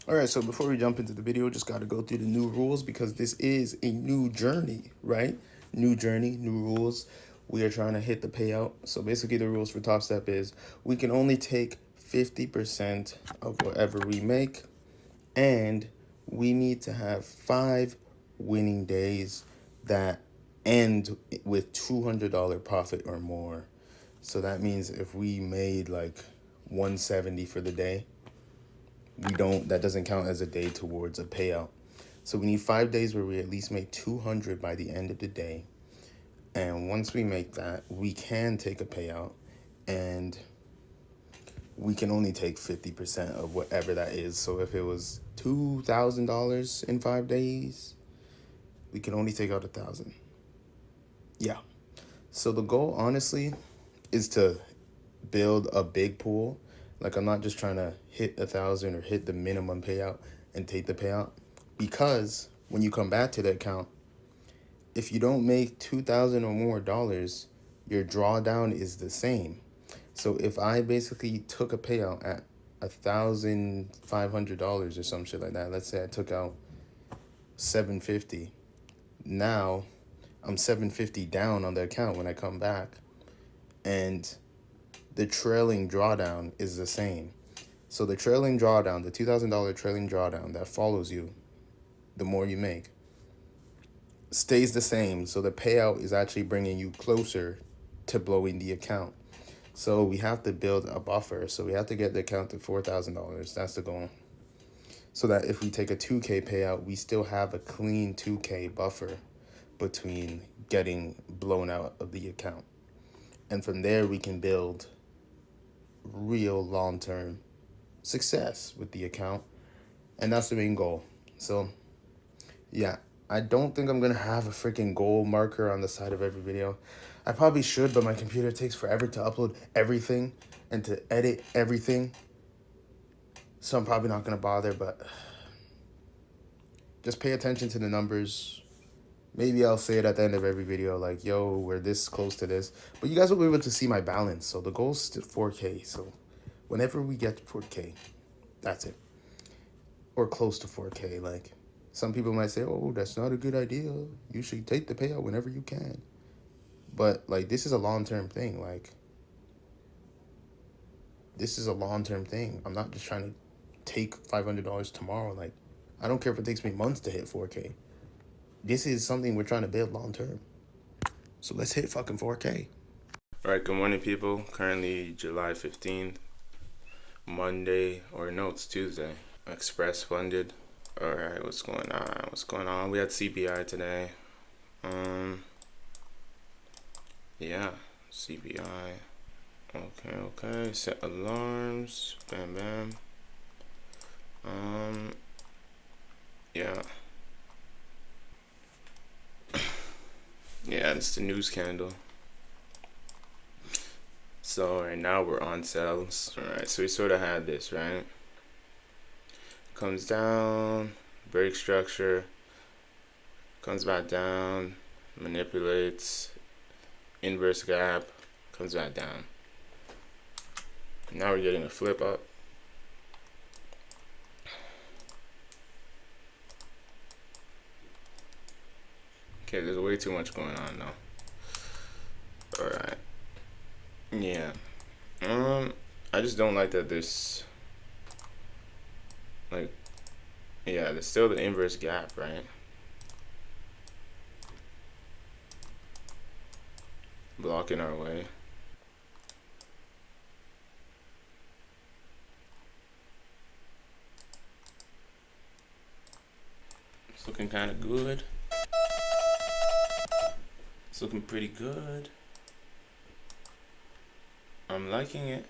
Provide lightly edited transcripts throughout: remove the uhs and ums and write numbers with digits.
All right, so before we jump into the video, just got to go through the new rules because this is a new journey, right? New journey, new rules. We are trying to hit the payout. So basically, the rules for Top Step is we can only take 50% of whatever we make, and we need to have 5 winning days that end with $200 profit or more. So that means if we made like 170 for the day, that doesn't count as a day towards a payout. So we need 5 days where we at least make 200 by the end of the day. And once we make that, we can take a payout, and we can only take 50% of whatever that is. So if it was $2,000 in 5 days, we can only take out 1,000. Yeah. So the goal, honestly, is to build a big pool. Like, I'm not just trying to hit 1,000 or hit the minimum payout and take the payout, because when you come back to the account, if you don't make 2,000 or more dollars, your drawdown is the same. So if I basically took a payout at $1,500 or some shit like that, let's say I took out 750, now I'm 750 down on the account when I come back, and the trailing drawdown is the same. So the trailing drawdown, the $2,000 trailing drawdown that follows you, the more you make, stays the same. So the payout is actually bringing you closer to blowing the account. So we have to build a buffer. So we have to get the account to $4,000. That's the goal. So that if we take a 2K payout, we still have a clean 2K buffer between getting blown out of the account. And from there, we can build real long-term success with the account. And that's the main goal. So yeah, I don't think I'm gonna have a freaking goal marker on the side of every video. I probably should, but my computer takes forever to upload everything and to edit everything. So I'm probably not gonna bother, but just pay attention to the numbers. Maybe I'll say it at the end of every video, like, yo, we're this close to this. But you guys will be able to see my balance. So the goal is to 4K. So whenever we get to 4K, that's it. Or close to 4K. Like, some people might say, oh, that's not a good idea. You should take the payout whenever you can. But, like, this is a long-term thing. Like, this is a long-term thing. I'm not just trying to take $500 tomorrow. Like, I don't care if it takes me months to hit 4K. This is something we're trying to build long-term. So let's hit fucking 4K. All right, good morning, people. Currently July 15th, Monday, or no, it's Tuesday. Express funded. All right, what's going on? What's going on? We had CPI today. Yeah, CPI. Okay. Set alarms. Bam, bam. Yeah. Yeah, it's the news candle. So right now we're on sales. All right, so we sort of had this, right? Comes down, break structure, comes back down, manipulates, inverse gap, comes back down. Now we're getting a flip up. Okay, there's way too much going on now. Alright. Yeah. I just don't like that there's, like, yeah, there's still the inverse gap, right? Blocking our way. It's looking kind of good. It's looking pretty good. I'm liking it.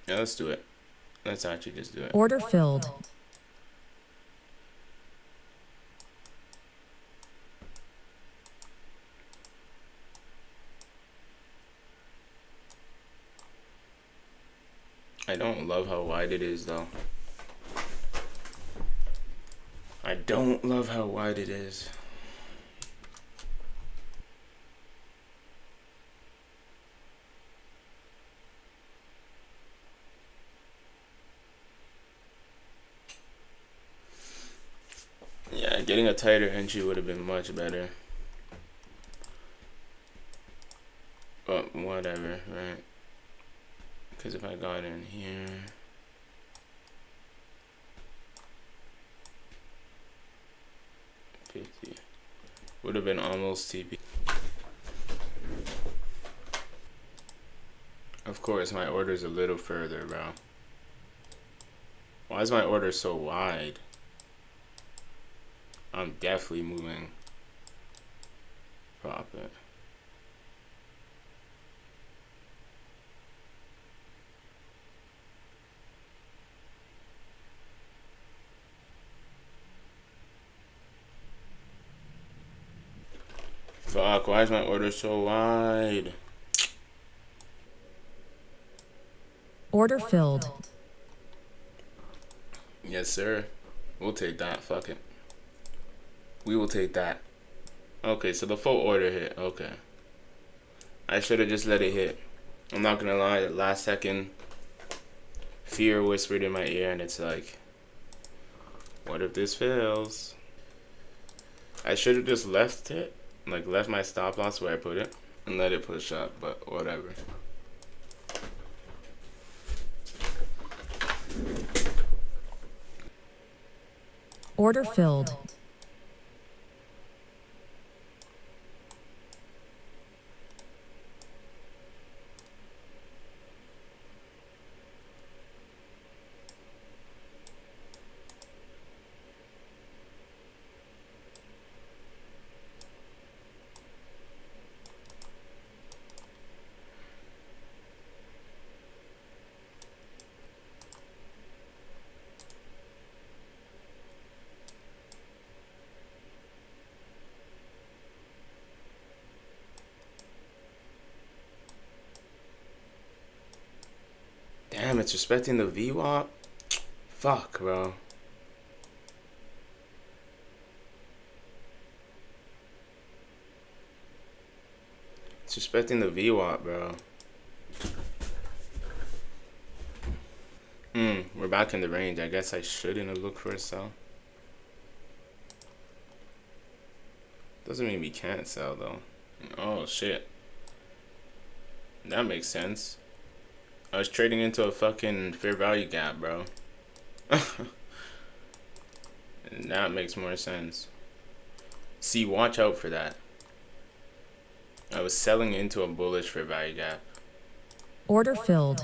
Yeah, let's do it. Let's actually just do it. Order filled. I don't love how wide it is, though. I don't love how wide it is. Getting a tighter entry would have been much better. But whatever, right? Because if I got in here, would have been almost TP. Of course, my order's a little further, bro. Why is my order so wide? I'm definitely moving profit. Fuck, why is my order so wide? Order filled. Yes, sir. We'll take that. Fuck it. We will take that. Okay, so the full order hit. Okay. I should have just let it hit. I'm not gonna lie, the last second, fear whispered in my ear, and it's like, what if this fails? I should have just left it. Like, left my stop loss where I put it and let it push up, but whatever. Order filled. Damn, it's respecting the VWAP? Fuck, bro. It's respecting the VWAP, bro. We're back in the range. I guess I shouldn't have looked for a sell. Doesn't mean we can't sell, though. Oh, shit. That makes sense. I was trading into a fucking fair value gap, bro. And that makes more sense. See, watch out for that. I was selling into a bullish fair value gap. Order filled.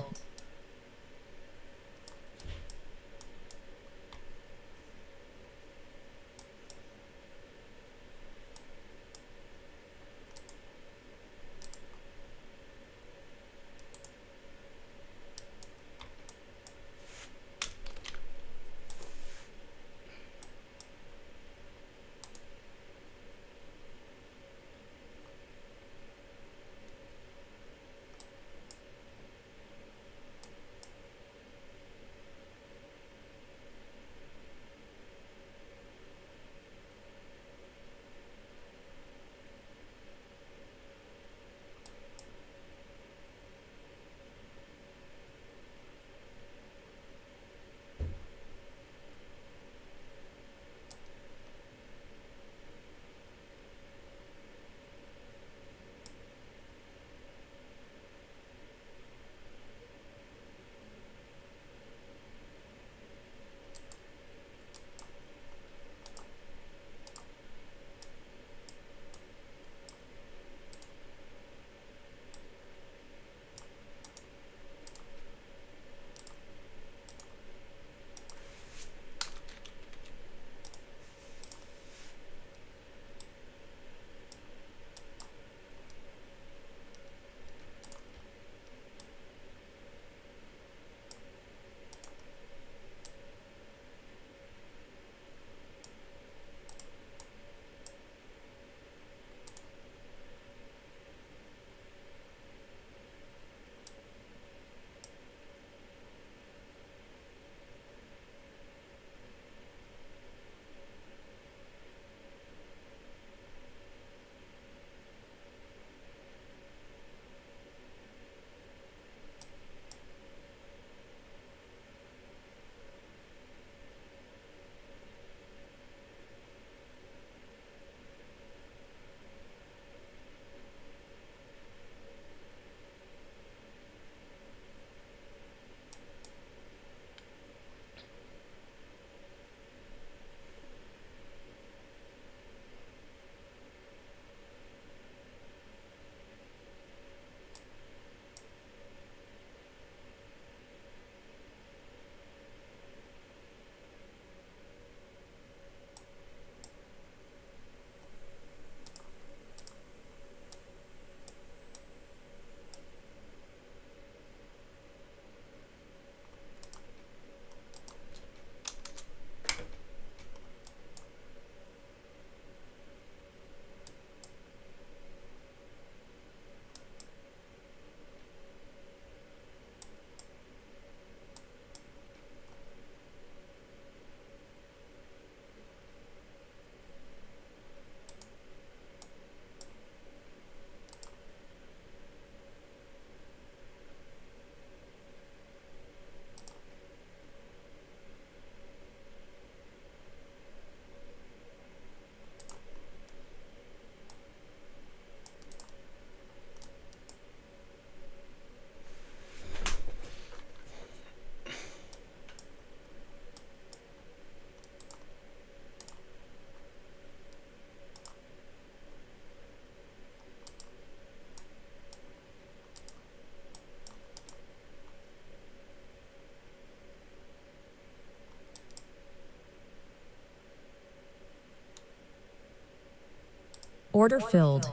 Order filled.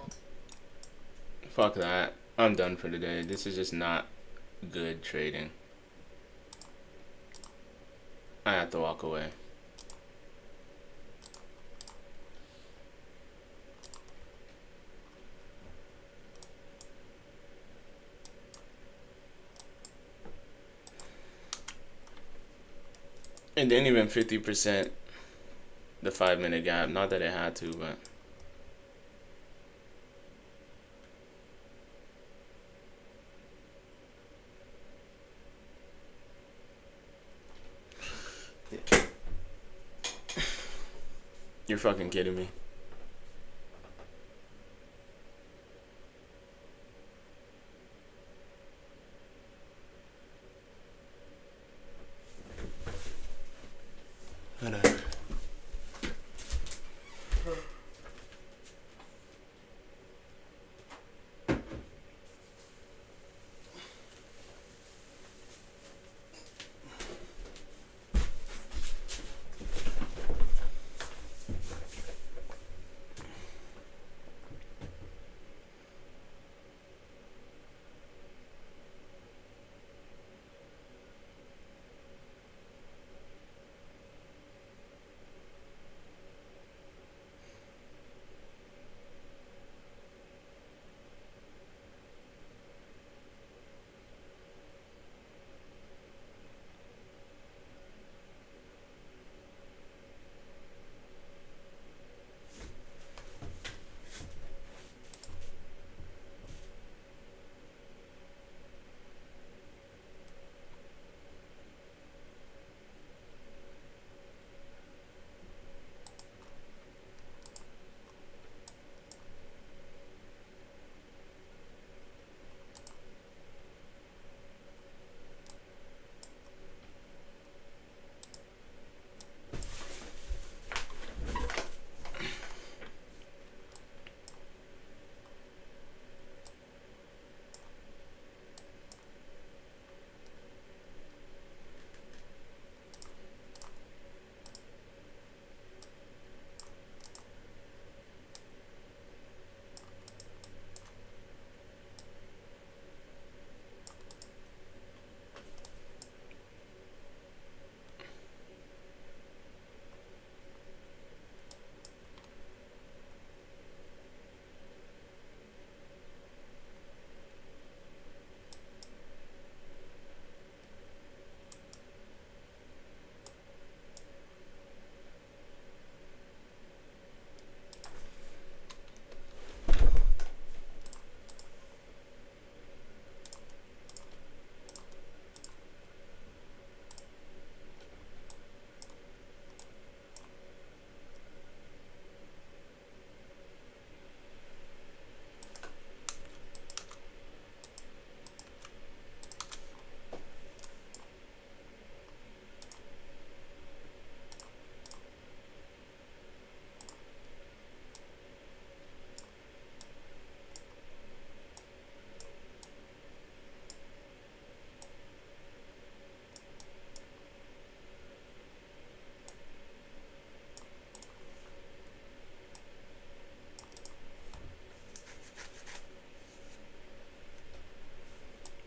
Fuck that. I'm done for the day. This is just not good trading. I have to walk away. It didn't even 50% the 5-minute gap. Not that it had to, but you're fucking kidding me. Whatever.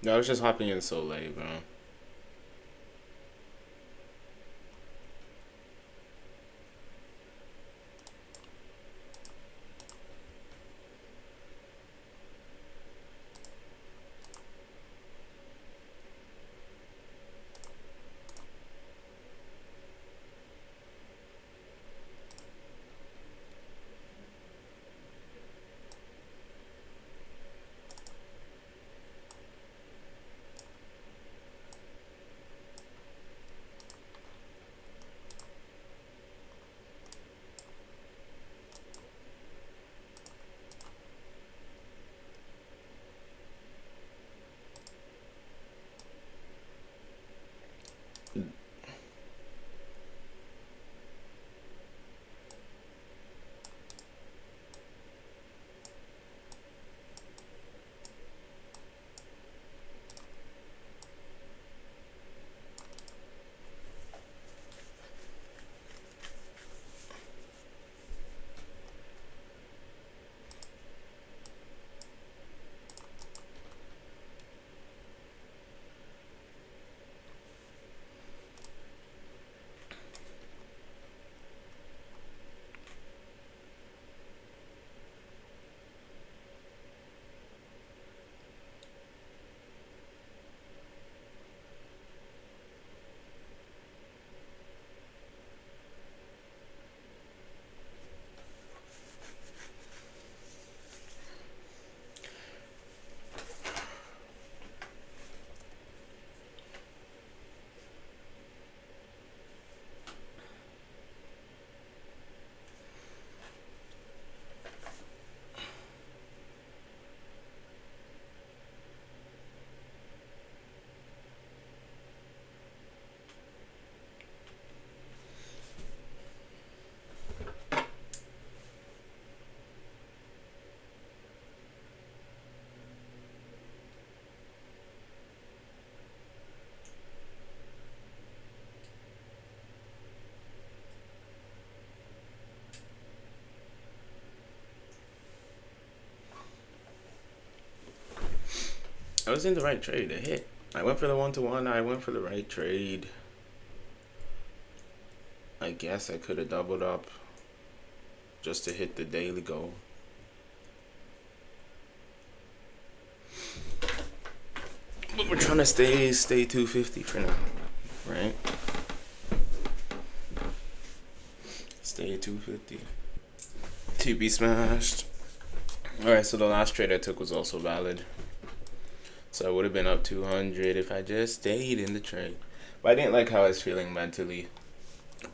No, I was just hopping in so late, bro. I was in the right trade. It hit. I went for the 1-to-1. I went for the right trade. I guess I could have doubled up just to hit the daily goal. But we're trying to stay 250 for now, right? Stay 250. TB smashed. Alright, so the last trade I took was also valid. So I would have been up 200 if I just stayed in the trade. But I didn't like how I was feeling mentally.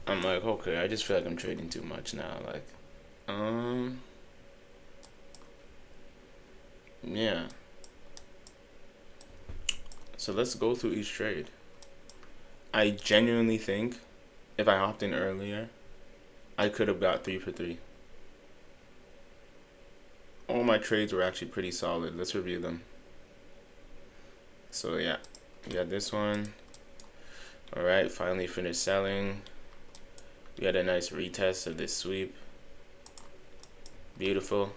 I'm like, okay, I just feel like I'm trading too much now. Like, yeah. So let's go through each trade. I genuinely think if I hopped in earlier, I could have got 3 for 3. All my trades were actually pretty solid. Let's review them. So yeah, we got this one. All right, finally finished selling. We had a nice retest of this sweep. Beautiful.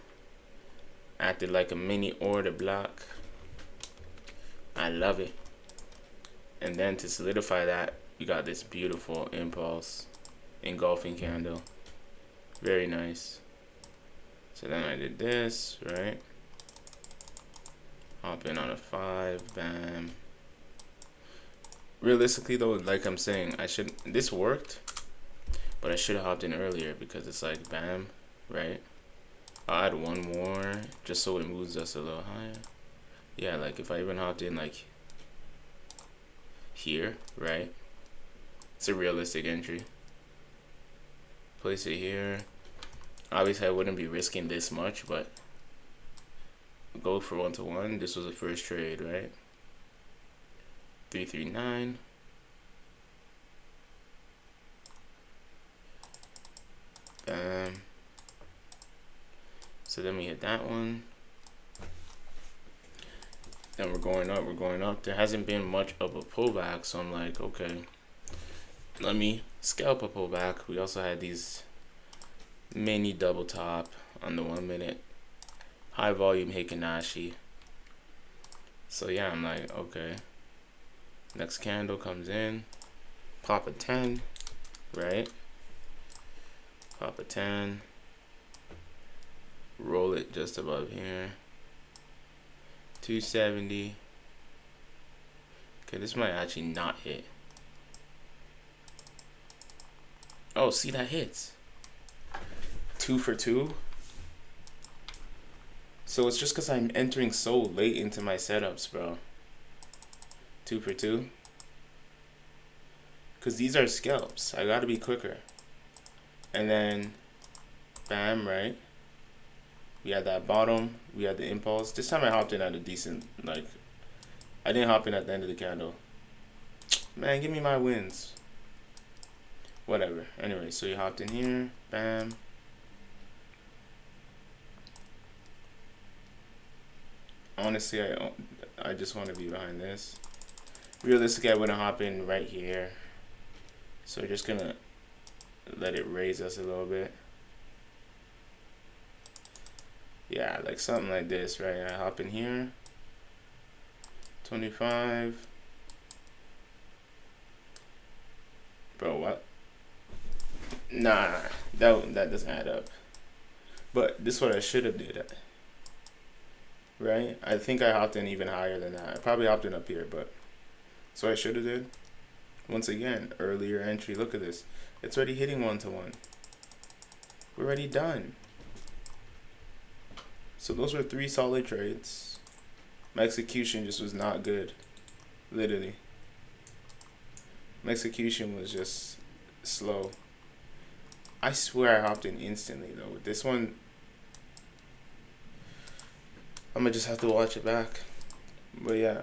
Acted like a mini order block. I love it. And then to solidify that, we got this beautiful impulse engulfing candle. Very nice. So then I did this, right? Hop in on a 5, bam. Realistically though, like I'm saying, this worked, but I should have hopped in earlier because it's like bam, right? I'll add one more just so it moves us a little higher. Yeah, like if I even hopped in like here, right? It's a realistic entry. Place it here. Obviously I wouldn't be risking this much, but go for 1-to-1. This was the first trade, right? 339. Bam. So then we hit that one. Then we're going up, we're going up. There hasn't been much of a pullback, so I'm like, okay, let me scalp a pullback. We also had these mini double top on the 1 minute. High volume Heikin-Ashi. So yeah, I'm like, okay. Next candle comes in. Pop a 10, right? Pop a 10. Roll it just above here. 270. Okay, this might actually not hit. Oh, see, that hits. 2 for 2. So it's just because I'm entering so late into my setups, bro. 2 for 2. Because these are scalps. I gotta be quicker. And then, bam, right? We had that bottom. We had the impulse. This time I hopped in at a decent, like, I didn't hop in at the end of the candle. Man, give me my wins. Whatever. Anyway, so you hopped in here. Bam. Honestly, I just want to be behind this. Realistically, I wouldn't hop in right here. So we're just going to let it raise us a little bit. Yeah, like something like this, right? I hop in here. 25. Bro, what? Nah, that doesn't add up. But this is what I should have did. Right? I think I hopped in even higher than that. I probably hopped in up here, but that's what I should have did. Once again, earlier entry. Look at this. It's already hitting 1-to-1. We're already done. So those were 3 solid trades. My execution just was not good. Literally. My execution was just slow. I swear I hopped in instantly though. With this one, I'm gonna just have to watch it back. But yeah.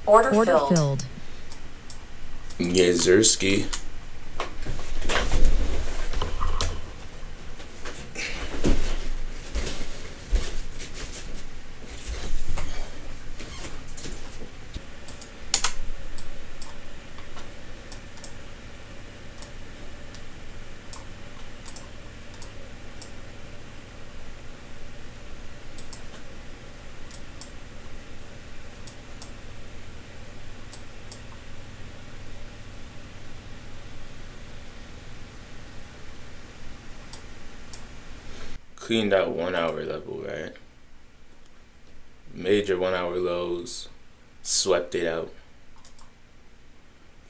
Order filled. Yezerski. cleaned out 1 hour level, right? Major 1 hour lows, swept it out.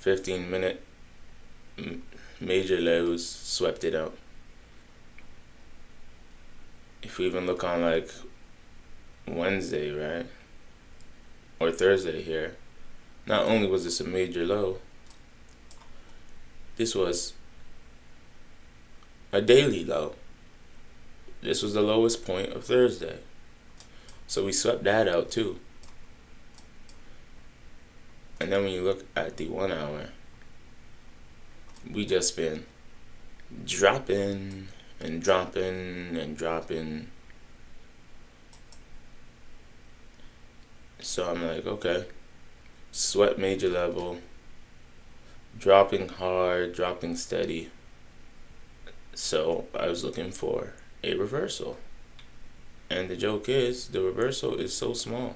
15-minute major lows, swept it out. If we even look on like Wednesday, right? Or Thursday here, not only was this a major low, this was a daily low. This was the lowest point of Thursday. So we swept that out too. And then when you look at the 1 hour, we just been dropping and dropping and dropping. So I'm like, okay, sweat major level, dropping hard, dropping steady. So I was looking for a reversal. And the joke is, the reversal is so small.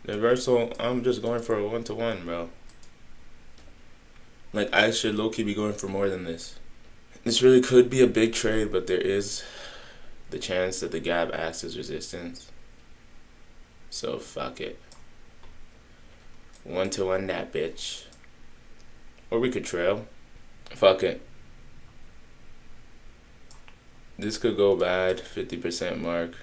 The reversal, I'm just going for a 1-to-1, bro. Like, I should low-key be going for more than this. This really could be a big trade, but there is the chance that the gap acts as resistance. So, fuck it. 1-to-1 that bitch. Or we could trail. Fuck it. This could go bad, 50% mark.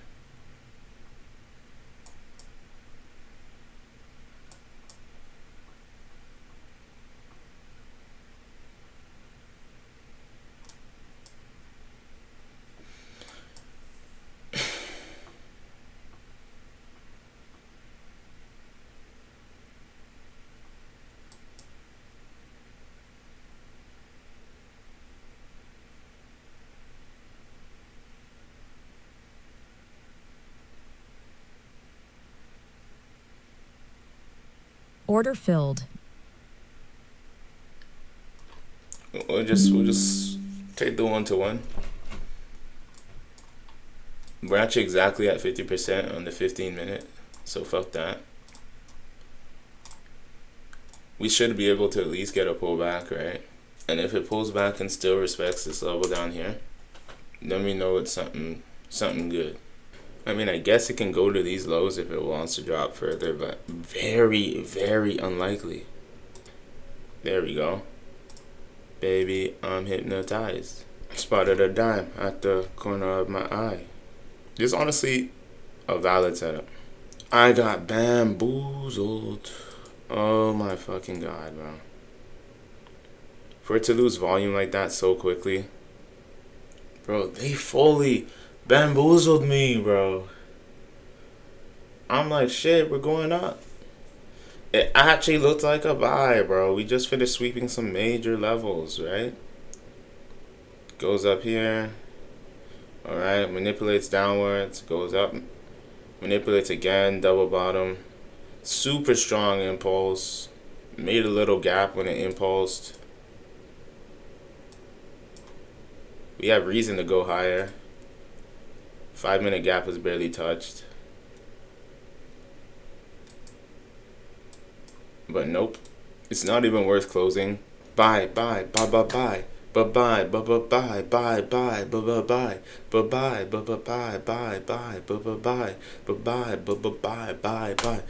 Order filled. We'll just take the 1-to-1. We're actually exactly at 50% on the 15-minute, so fuck that. We should be able to at least get a pullback, right? And if it pulls back and still respects this level down here, then we know it's something good. I mean, I guess it can go to these lows if it wants to drop further, but very, very unlikely. There we go. Baby, I'm hypnotized. Spotted a dime at the corner of my eye. This is honestly a valid setup. I got bamboozled. Oh my fucking god, bro. For it to lose volume like that so quickly. Bro, they fully bamboozled me, bro. I'm like, shit, we're going up. It actually looked like a buy, bro. We just finished sweeping some major levels, right? Goes up here. Alright, manipulates downwards. Goes up. Manipulates again, double bottom. Super strong impulse. Made a little gap when it impulsed. We have reason to go higher. 5-minute gap was barely touched. But nope. It's not even worth closing. Buy, buy, buy, buy, buy. Bye-bye, bye-bye, bye, bye, bye-bye, bye-bye, bye-bye, bye, bye, bye-bye, bye-bye, bye-bye, bye, bye.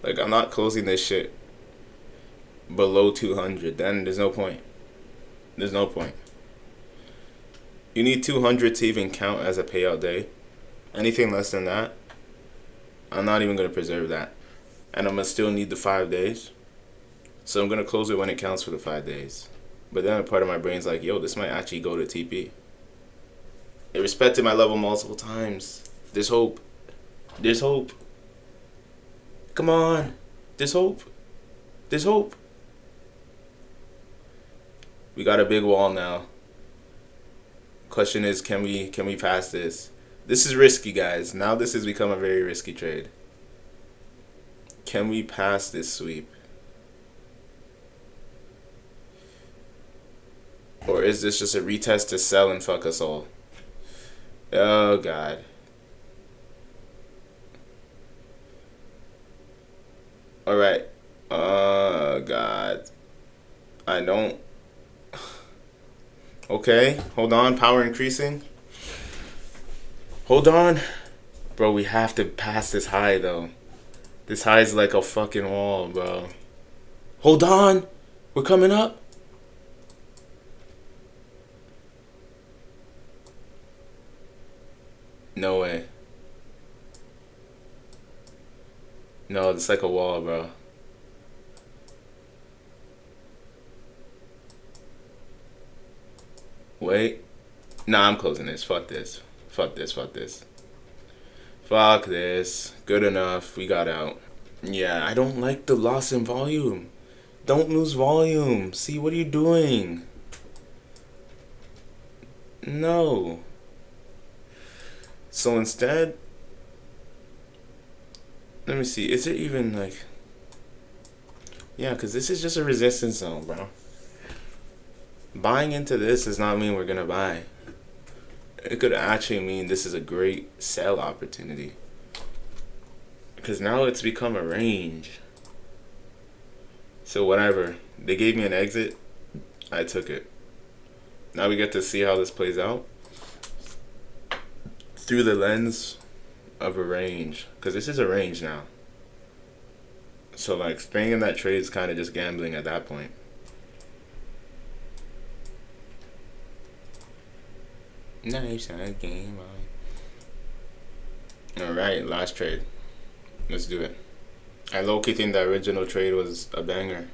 Like, I'm not closing this shit below 200. Then there's no point. There's no point. You need 200 to even count as a payout day. Anything less than that, I'm not even going to preserve that. And I'm going to still need the 5 days. So I'm going to close it when it counts for the 5 days. But then a part of my brain's like, yo, this might actually go to TP. It respected my level multiple times. There's hope. There's hope. Come on. There's hope. There's hope. We got a big wall now. Question is, can we pass this? This is risky, guys. Now this has become a very risky trade. Can we pass this sweep? Or is this just a retest to sell and fuck us all? Oh, God. Alright. Oh, God. I don't... Okay, hold on. Power increasing. Hold on. Bro, we have to pass this high, though. This high is like a fucking wall, bro. Hold on. We're coming up. No way. No, it's like a wall, bro. Wait. Nah, I'm closing this. Fuck this. Fuck this. Fuck this. Fuck this. Good enough. We got out. Yeah, I don't like the loss in volume. Don't lose volume. See, what are you doing? No. So instead, let me see. Is it even like... Yeah, because this is just a resistance zone, bro. Buying into this does not mean we're going to buy. It could actually mean this is a great sell opportunity. Because now it's become a range. So whatever. They gave me an exit. I took it. Now we get to see how this plays out. Through the lens of a range. Because this is a range now. So like staying in that trade is kind of just gambling at that point. Nice game. Alright, last trade. Let's do it. I low-key think the original trade was a banger.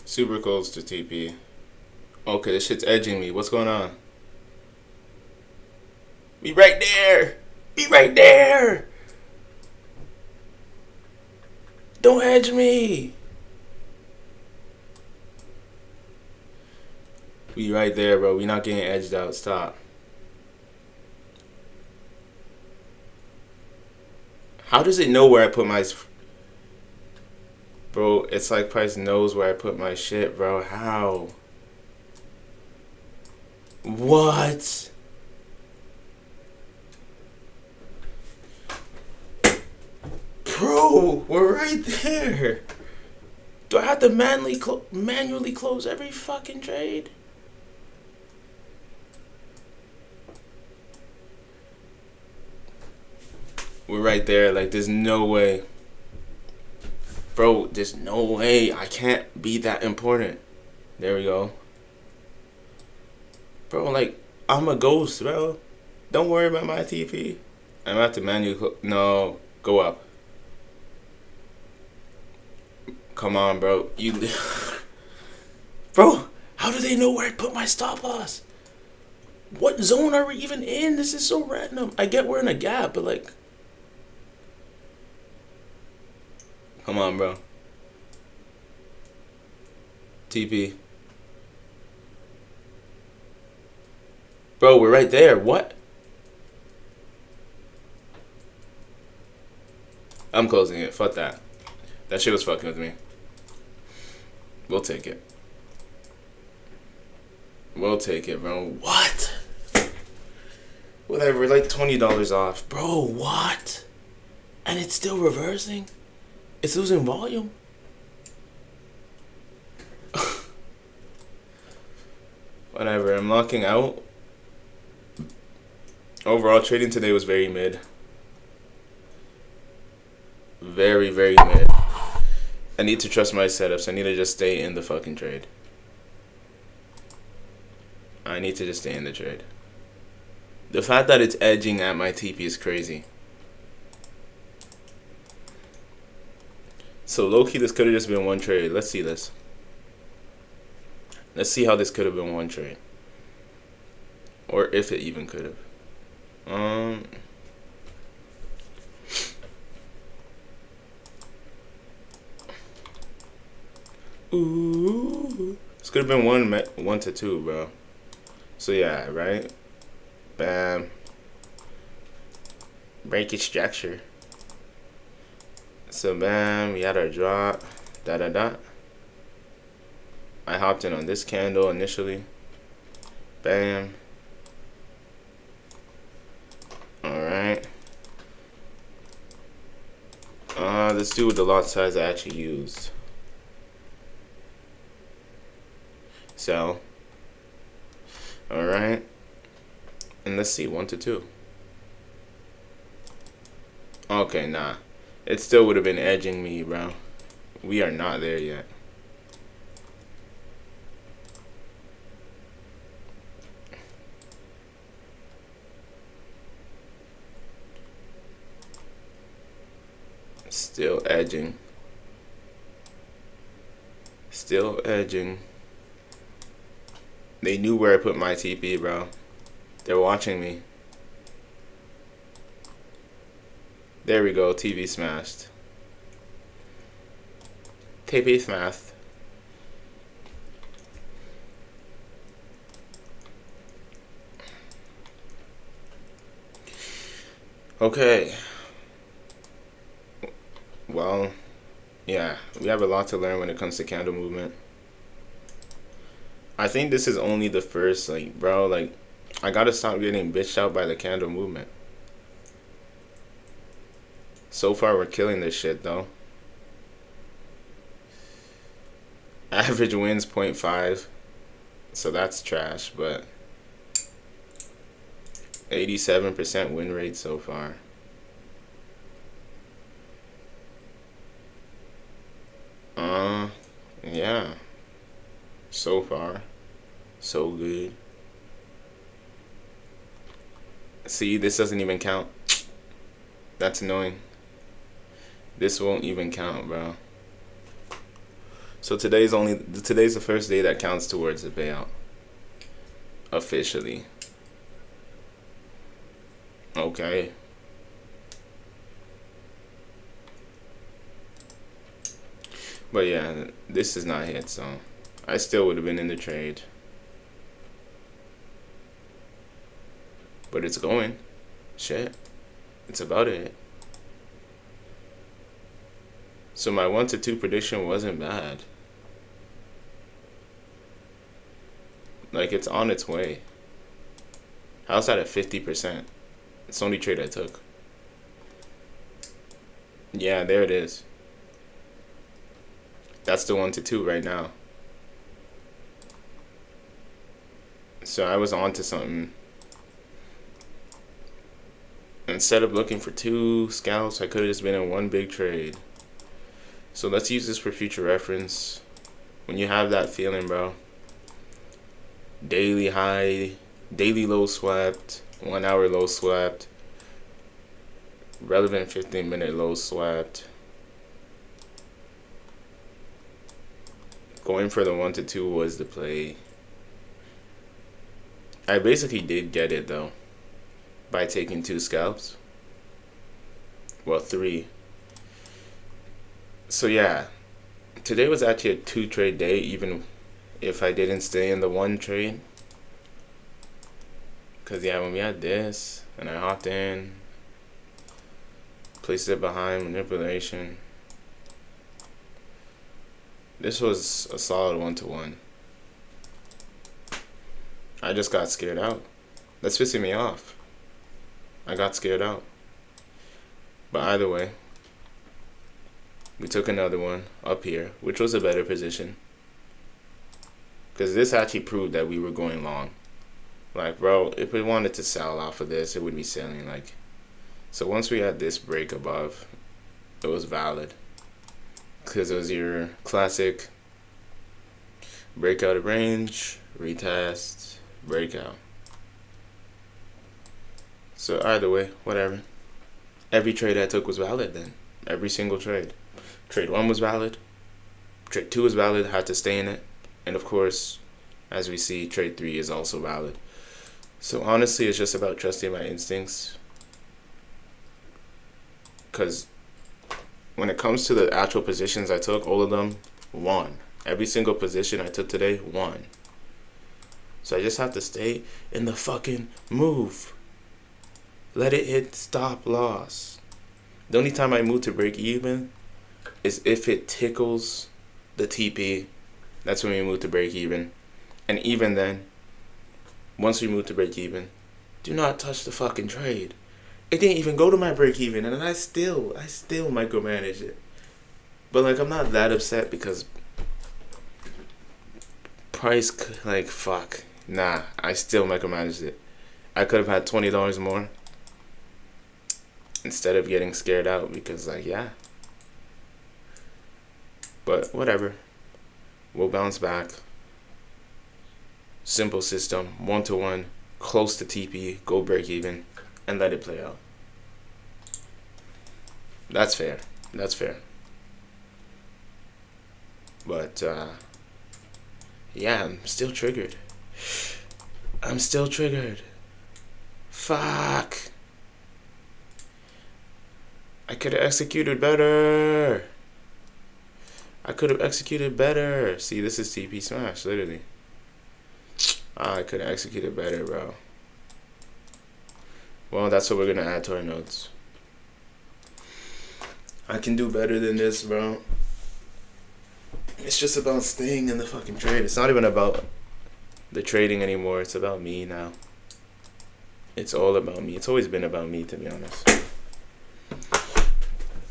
Super close to TP. Okay, this shit's edging me. What's going on? Be right there! Be right there! Don't edge me! Be right there, bro. We not getting edged out. Stop. How does it know where I put my... Bro, it's like Price knows where I put my shit, bro. How? What? Bro, we're right there. Do I have to manually close every fucking trade? We're right there. Like, there's no way. Bro, there's no way. I can't be that important. There we go. Bro, like, I'm a ghost, bro. Don't worry about my TP. I'm about to manually... No, go up. Come on, bro. You... Bro, how do they know where I put my stop loss? What zone are we even in? This is so random. I get we're in a gap, but like... Come on, bro. TP. Bro, we're right there. What? I'm closing it. Fuck that. That shit was fucking with me. We'll take it. We'll take it, bro. What? Whatever, like $20 off. Bro, what? And it's still reversing? It's losing volume? Whatever, I'm locking out. Overall, trading today was very mid. Very, very mid. I need to trust my setups. I need to just stay in the fucking trade. I need to just stay in the trade. The fact that it's edging at my TP is crazy. So low-key, this could have just been one trade. Let's see this. Let's see how this could have been one trade. Or if it even could have. Ooh. This could have been 1 to 2, bro. So yeah, right? Bam. Break its structure. So bam, we had our drop. Da. I hopped in on this candle initially. Bam. Alright. Let's do the lot size I actually used. So. Alright. And let's see, 1 to 2. Okay, nah. It still would have been edging me, bro. We are not there yet. Still edging. Still edging. They knew where I put my TP, bro. They're watching me. There we go, TV smashed. TP smashed. Okay. Well, yeah, we have a lot to learn when it comes to candle movement. I think this is only the first, like, bro, like, I gotta stop getting bitched out by the candle movement. So far, we're killing this shit, though. Average wins 0.5, so that's trash, but 87% win rate so far. Yeah. So far, so good. See, this doesn't even count. That's annoying. This won't even count, bro. So today's the first day that counts towards the payout. Officially. Okay. But yeah, this is not hit, so I still would have been in the trade. But it's going. Shit. It's about it. So my 1 to 2 prediction wasn't bad. Like, it's on its way. How's that at 50%? It's the only trade I took. Yeah, there it is. That's the 1 to 2 right now. So I was on to something. Instead of looking for 2 scalps, I could have just been in one big trade. So let's use this for future reference. When you have that feeling, bro. Daily high, daily low swept, 1 hour low swept, relevant 15-minute low swept. Going for the 1 to 2 was the play. I basically did get it though by taking 2 scalps. Well, 3. So yeah, today was actually a 2 trade day, even if I didn't stay in the 1 trade. Cause yeah, when we had this and I hopped in, placed it behind manipulation. This was a solid 1 to 1. I just got scared out. That's pissing me off. I got scared out. But either way, we took another one up here, which was a better position. Because this actually proved that we were going long. Like, bro, if we wanted to sell off of this, it would be selling. Like, so once we had this break above, it was valid. Because it was your classic breakout of range, retest, breakout. So either way, whatever. Every trade I took was valid then. Every single trade. Trade 1 was valid. Trade 2 was valid, had to stay in it. And of course, as we see, trade 3 is also valid. So honestly, it's just about trusting my instincts. Because when it comes to the actual positions I took, all of them won. Every single position I took today won. So I just have to stay in the fucking move. let it hit stop loss. The only time I move to break even is if it tickles the TP. That's when we move to break even. And even then, once we move to break even, do not touch the fucking trade. It didn't even go to my break even, and I still micromanage it. But like, I'm not that upset because price, like, fuck. Nah, I still micromanaged it. I could have had $20 more instead of getting scared out because, like, yeah. But whatever. We'll bounce back. Simple system, 1-to-1, close to TP, go break even, and let it play out. That's fair. That's fair. But, yeah, I'm still triggered. I'm still triggered. Fuck. I could have executed better. I could have executed better. See, this is TP smash, literally. I could have executed better, bro. Well, that's what we're going to add to our notes. I can do better than this, bro. It's just about staying in the fucking trade. It's not even about the trading anymore. It's about me now. It's all about me. It's always been about me, to be honest.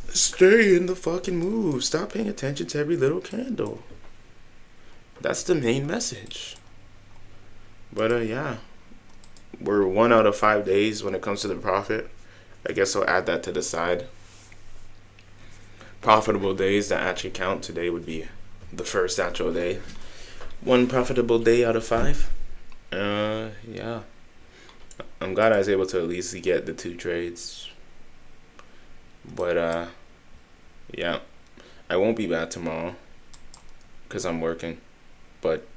Stay in the fucking move. Stop paying attention to every little candle. That's the main message. But, yeah. We're 1 out of 5 days when it comes to the profit. I guess I'll add that to the side. Profitable days that actually count today would be the first actual day. 1 profitable day out of 5. Yeah. I'm glad I was able to at least get the 2 trades. But, yeah. I won't be back tomorrow because I'm working. But,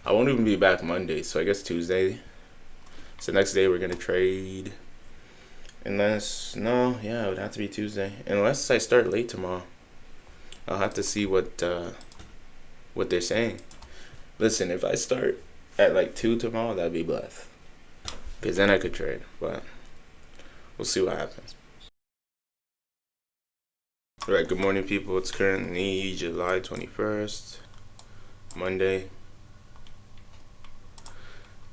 I won't even be back Monday, so I guess Tuesday. So next day we're going to trade. Unless, no, yeah, it would have to be Tuesday. Unless I start late tomorrow. I'll have to see what they're saying. Listen, if I start at like 2 tomorrow, that'd be blessed. Because then I could trade. But we'll see what happens. Alright, good morning, people. It's currently July 21st. Monday.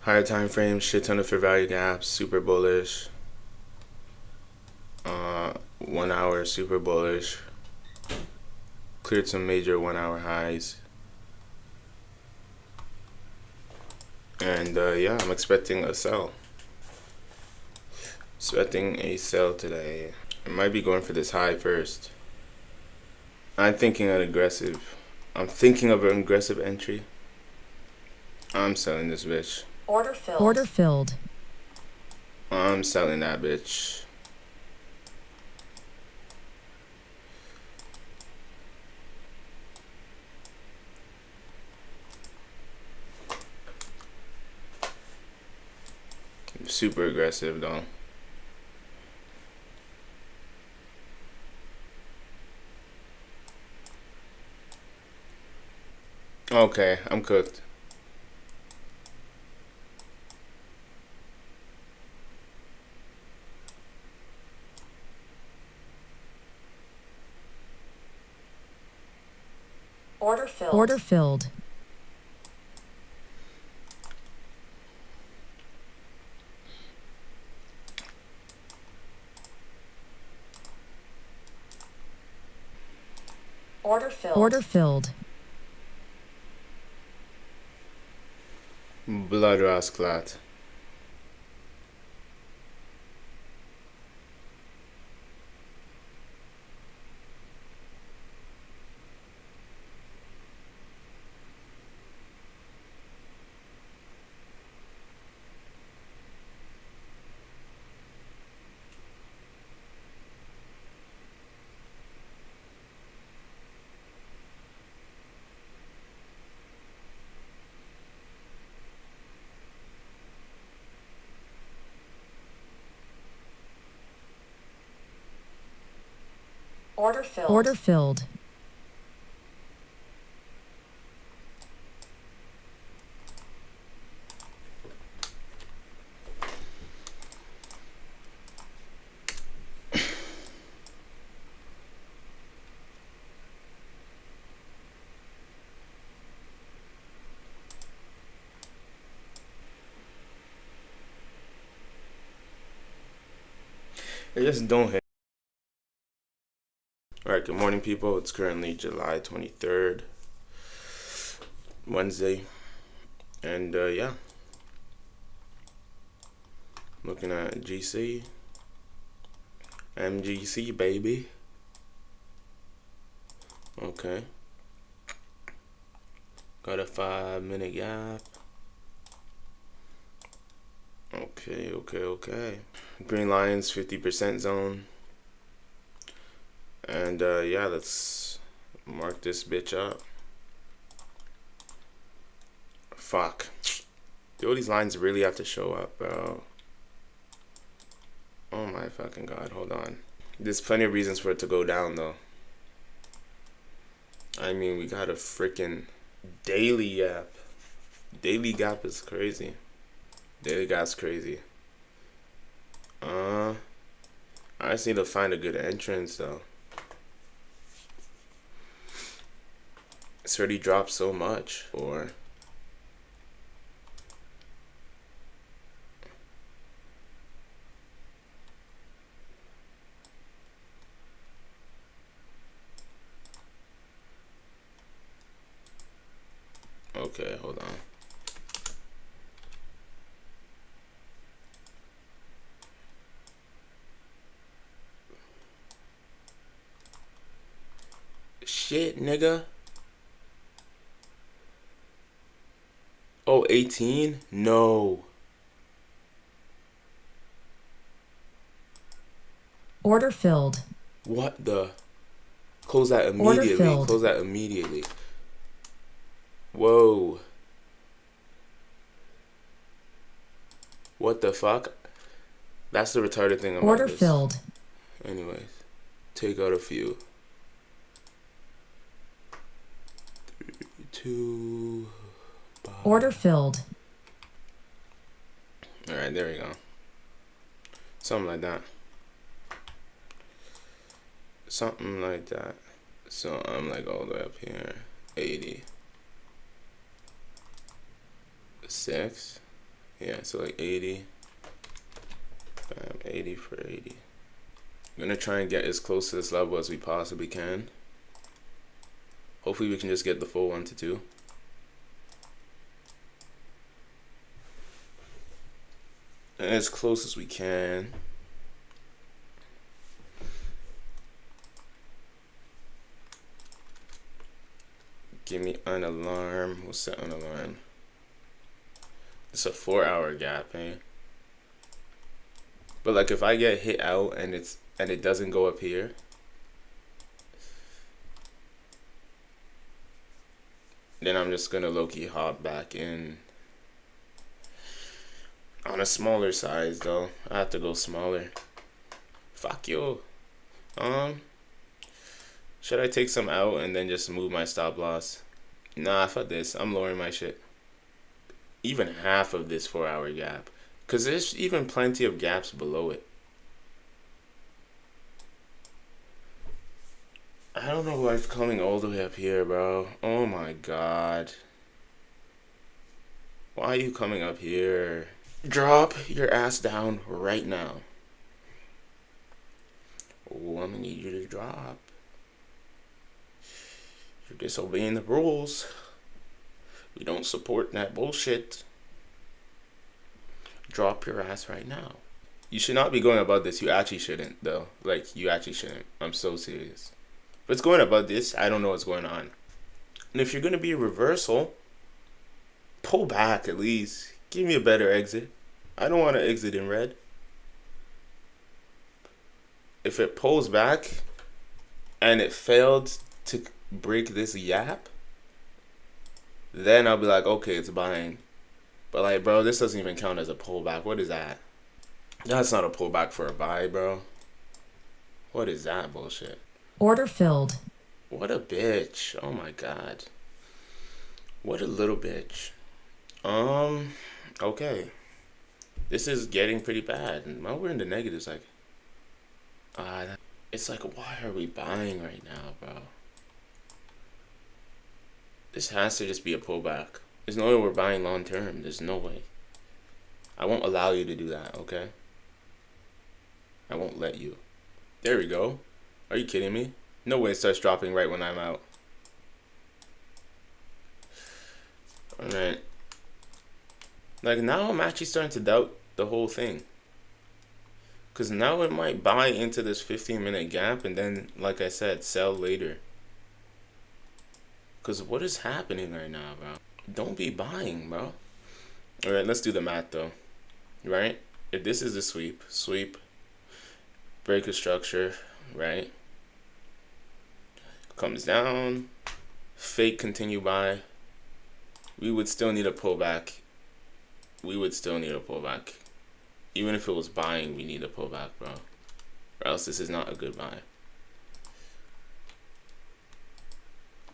Higher time frame, shit ton of fair value gaps, super bullish. 1 hour super bullish. Cleared some major 1 hour highs. And yeah, I'm expecting a sell. Expecting a sell today. I might be going for this high first. I'm thinking of an aggressive entry. I'm selling this bitch. Order filled. Order filled. I'm selling that bitch. Super aggressive though. Okay, I'm cooked. Order filled. Order filled. Order filled. Order filled. Blood rasklat. Order filled. Order filled. It just don't hit. Alright, good morning, people. It's currently July 23rd, Wednesday. And, yeah. Looking at GC. MGC, baby. Okay. Got a 5-minute gap. Okay. Green lines, 50% zone. And yeah, let's mark this bitch up. Fuck. Do all these lines really have to show up, bro? Oh my fucking god, hold on. There's plenty of reasons for it to go down, though. I mean, we got a freaking daily gap. Daily gap is crazy. Daily gap's crazy. I just need to find a good entrance, though. It's already dropped so much. Or okay, hold on. Shit, nigga. Oh, 18? No. Order filled. What the? Close that immediately. Close that immediately. Whoa. What the fuck? That's the retarded thing about Order this. filled. Anyways, take out a few. 3, 2, 5. Order filled. Alright, there we go. Something like that. Something like that. So I'm like all the way up here. 80. 6. Yeah, so like 80. Bam, 80 for 80. I'm gonna try and get as close to this level as we possibly can. Hopefully we can just get the full 1 to 2. And as close as we can. Give me an alarm. We'll set an alarm. It's a 4-hour gap, eh? But like if I get hit out and it doesn't go up here, then I'm just gonna low-key hop back in. On a smaller size though. I have to go smaller. Fuck you. Should I take some out and then just move my stop loss? Nah, fuck this. I'm lowering my shit. Even half of this 4-hour gap. Because there's even plenty of gaps below it. I don't know why it's coming all the way up here, bro. Oh my god. Why are you coming up here? Drop your ass down right now. Oh, I'm gonna need you to drop. You're disobeying the rules. We don't support that bullshit. Drop your ass right now. You should not be going about this. You actually shouldn't, though. Like, you actually shouldn't. I'm so serious. If it's going about this, I don't know what's going on. And if you're going to be a reversal, pull back at least. Give me a better exit. I don't want to exit in red. If it pulls back and it failed to break this gap, then I'll be like, okay, it's buying. But like, bro, this doesn't even count as a pullback. What is that? That's not a pullback for a buy, bro. What is that bullshit? Order filled. What a bitch. Oh my god. What a little bitch. Okay. This is getting pretty bad. Now we're in the negatives, like. It's like, why are we buying right now, bro? This has to just be a pullback. There's no way we're buying long term. There's no way. I won't allow you to do that, okay? I won't let you. There we go. Are you kidding me? No way it starts dropping right when I'm out. Alright. Like, now I'm actually starting to doubt the whole thing. Because now it might buy into this 15-minute gap and then, like I said, sell later. Because what is happening right now, bro? Don't be buying, bro. Alright, let's do the math, though. Right? If this is the sweep, break a structure, right? Comes down, fake continue buy. We would still need a pullback. Even if it was buying, we need a pullback, bro. Or else this is not a good buy.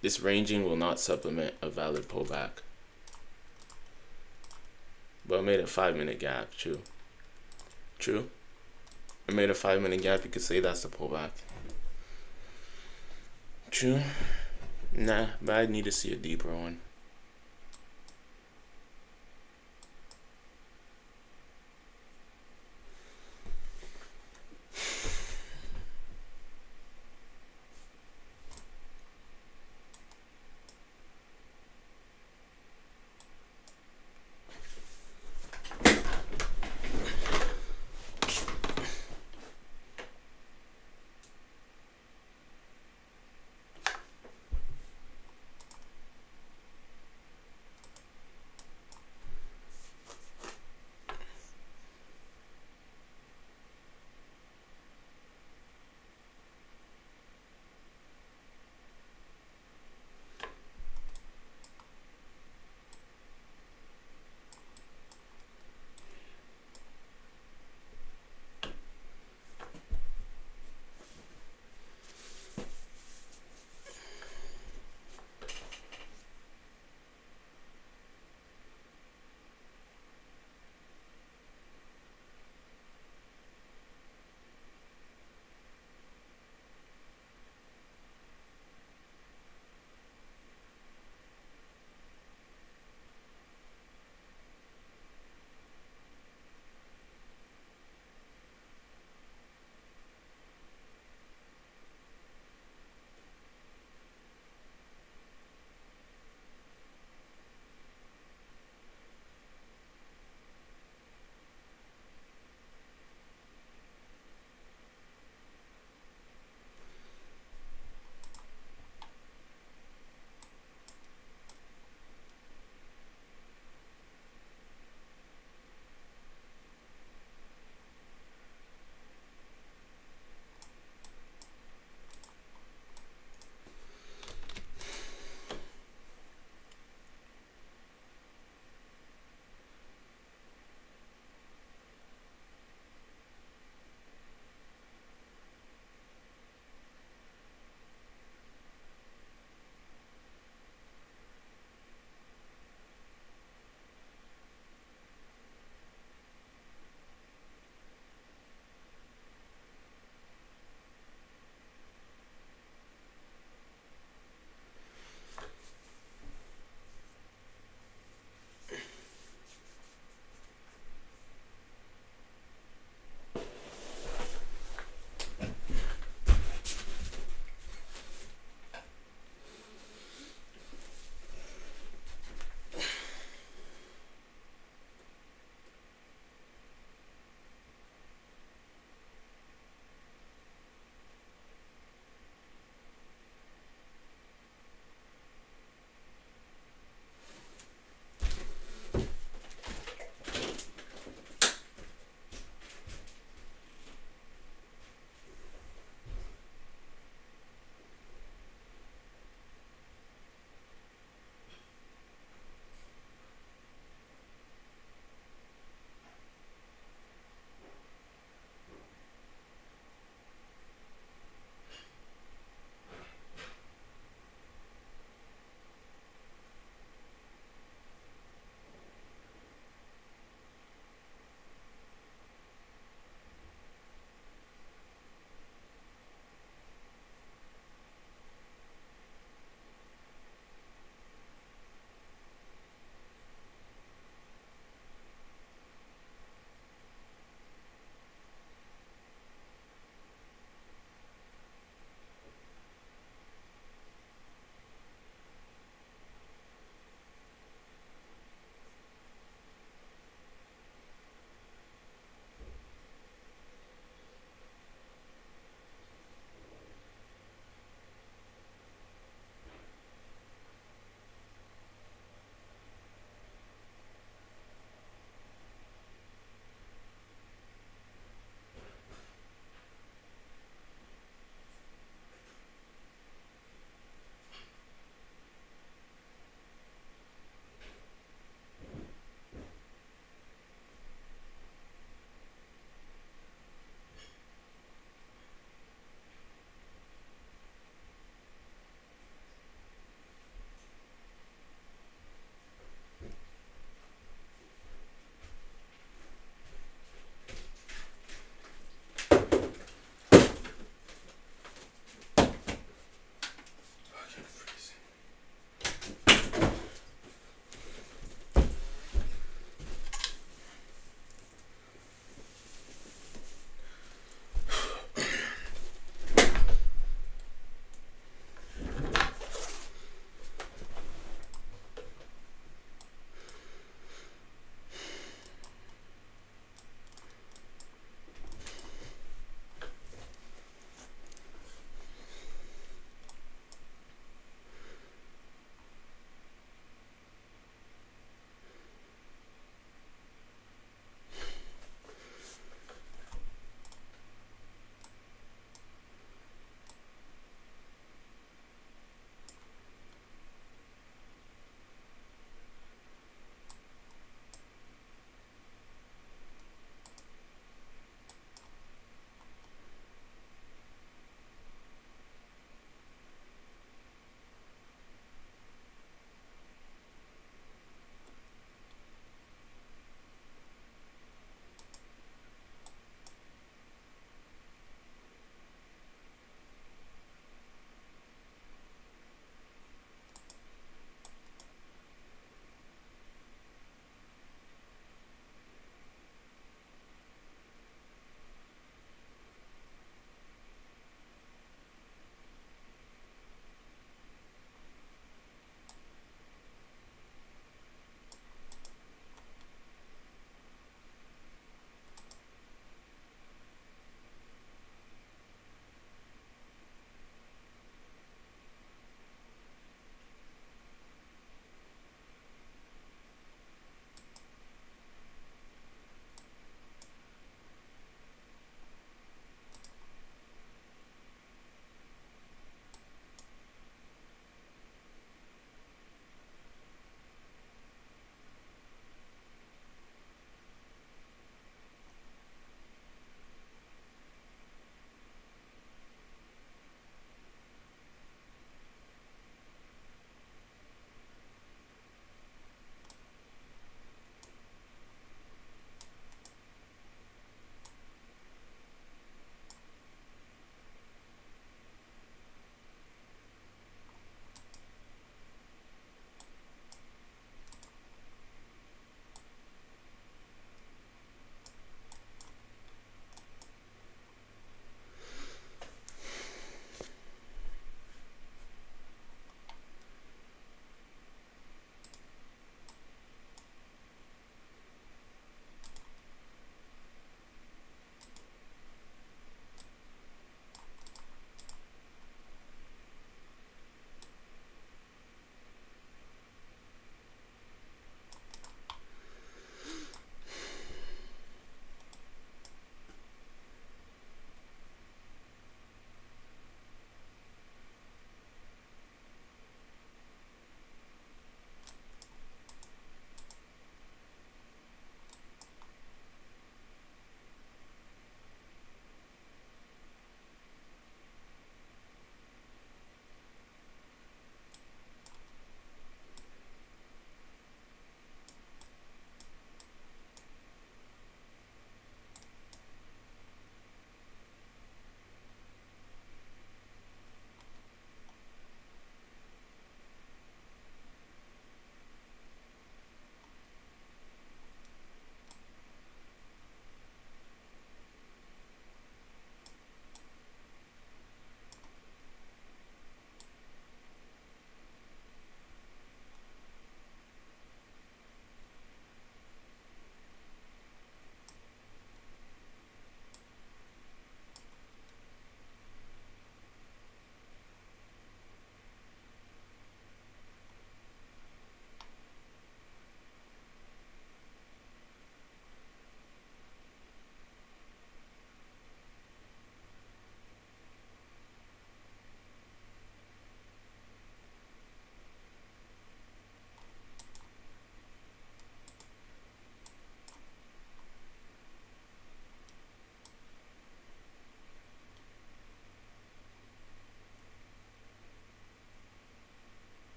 This ranging will not supplement a valid pullback. But I made a 5-minute gap, true. I made a 5-minute gap, you could say that's a pullback. True. Nah, but I need to see a deeper one.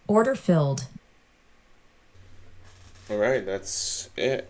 Order filled. All right, that's it.